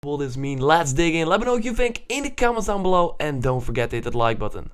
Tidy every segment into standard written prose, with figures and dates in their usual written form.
will this mean? Let's dig in. Let me know what you think in the comments down below, and don't forget to hit that like button.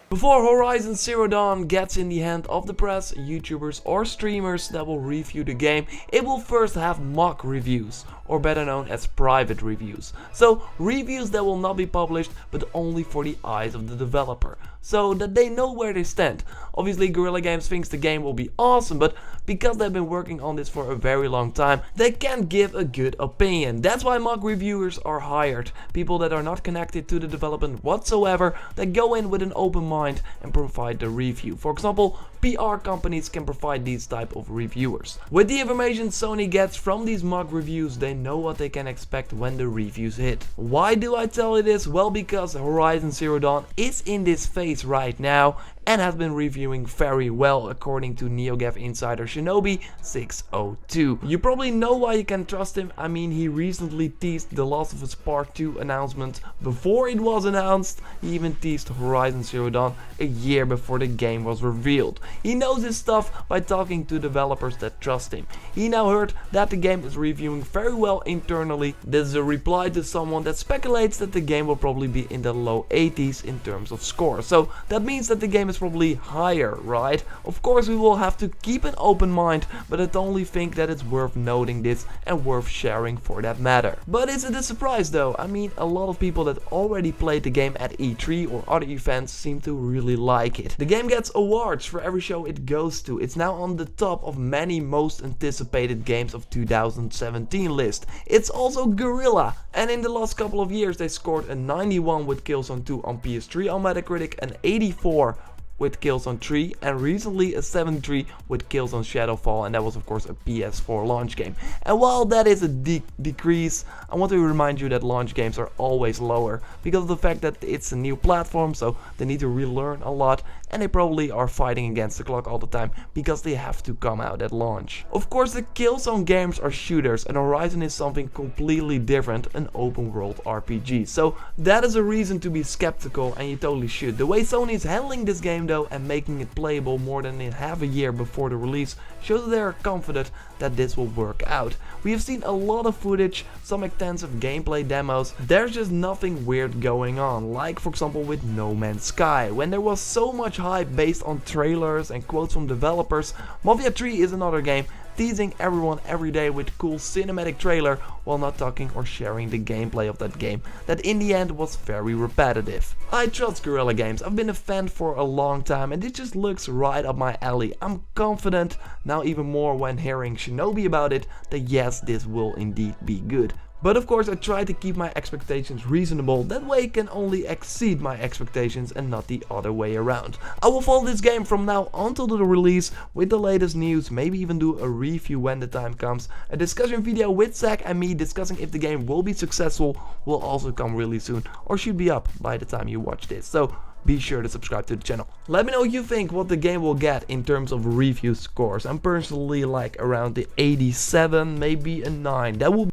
Before Horizon Zero Dawn gets in the hand of the press, YouTubers or streamers that will review the game, it will first have mock reviews, or better known as private reviews. So reviews that will not be published, but only for the eyes of the developer, so that they know where they stand. Obviously Guerrilla Games thinks the game will be awesome, but because they've been working on this for a very long time, they can't give a good opinion. That's why mock reviewers are hired. People that are not connected to the development whatsoever, that go in with an open mind and provide the review. For example, PR companies can provide these type of reviewers. With the information Sony gets from these mock reviews, they know what they can expect when the reviews hit. Why do I tell you this? Well, because Horizon Zero Dawn is in this phase right now and has been reviewing very well according to NeoGAF insider Shinobi602. You probably know why you can trust him. I mean, he recently teased The Last of Us Part 2 announcement before it was announced. He even teased Horizon Zero Dawn a year before the game was revealed. He knows his stuff by talking to developers that trust him. He now heard that the game is reviewing very well internally. This is a reply to someone that speculates that the game will probably be in the low 80s in terms of score. So that means that the game is probably higher, right? Of course we will have to keep an open mind, but I only think that it's worth noting this and worth sharing for that matter. But is it a surprise though? I mean, a lot of people that already played the game at E3 or other events seem to really like it. The game gets awards for every show it goes to. It's now on the top of many most anticipated games of 2017 list. It's also Guerrilla, and in the last couple of years they scored a 91 with Killzone 2 on PS3 on Metacritic, an 84 with Killzone 3, and recently a 73 with Killzone Shadowfall, and that was of course a PS4 launch game. And while that is a decrease, I want to remind you that launch games are always lower because of the fact that it's a new platform, so they need to relearn a lot, and they probably are fighting against the clock all the time because they have to come out at launch. Of course the Killzone games are shooters and Horizon is something completely different, an open world RPG. So that is a reason to be skeptical, and you totally should. The way Sony is handling this game though and making it playable more than in half a year before the release shows that they are confident that this will work out. We have seen a lot of footage, some extensive gameplay demos. There's just nothing weird going on, like for example with No Man's Sky, when there was so much hype based on trailers and quotes from developers. Mafia 3 is another game teasing everyone every day with cool cinematic trailer while not talking or sharing the gameplay of that game that in the end was very repetitive. I trust Guerrilla Games. I've been a fan for a long time and it just looks right up my alley. I'm confident now even more when hearing Shinobi about it that yes, this will indeed be good. But of course I try to keep my expectations reasonable, that way I can only exceed my expectations and not the other way around. I will follow this game from now until the release with the latest news, maybe even do a review when the time comes. A discussion video with Zach and me discussing if the game will be successful will also come really soon, or should be up by the time you watch this. So be sure to subscribe to the channel. Let me know what you think what the game will get in terms of review scores. I'm personally like around the 87, maybe a 9. That will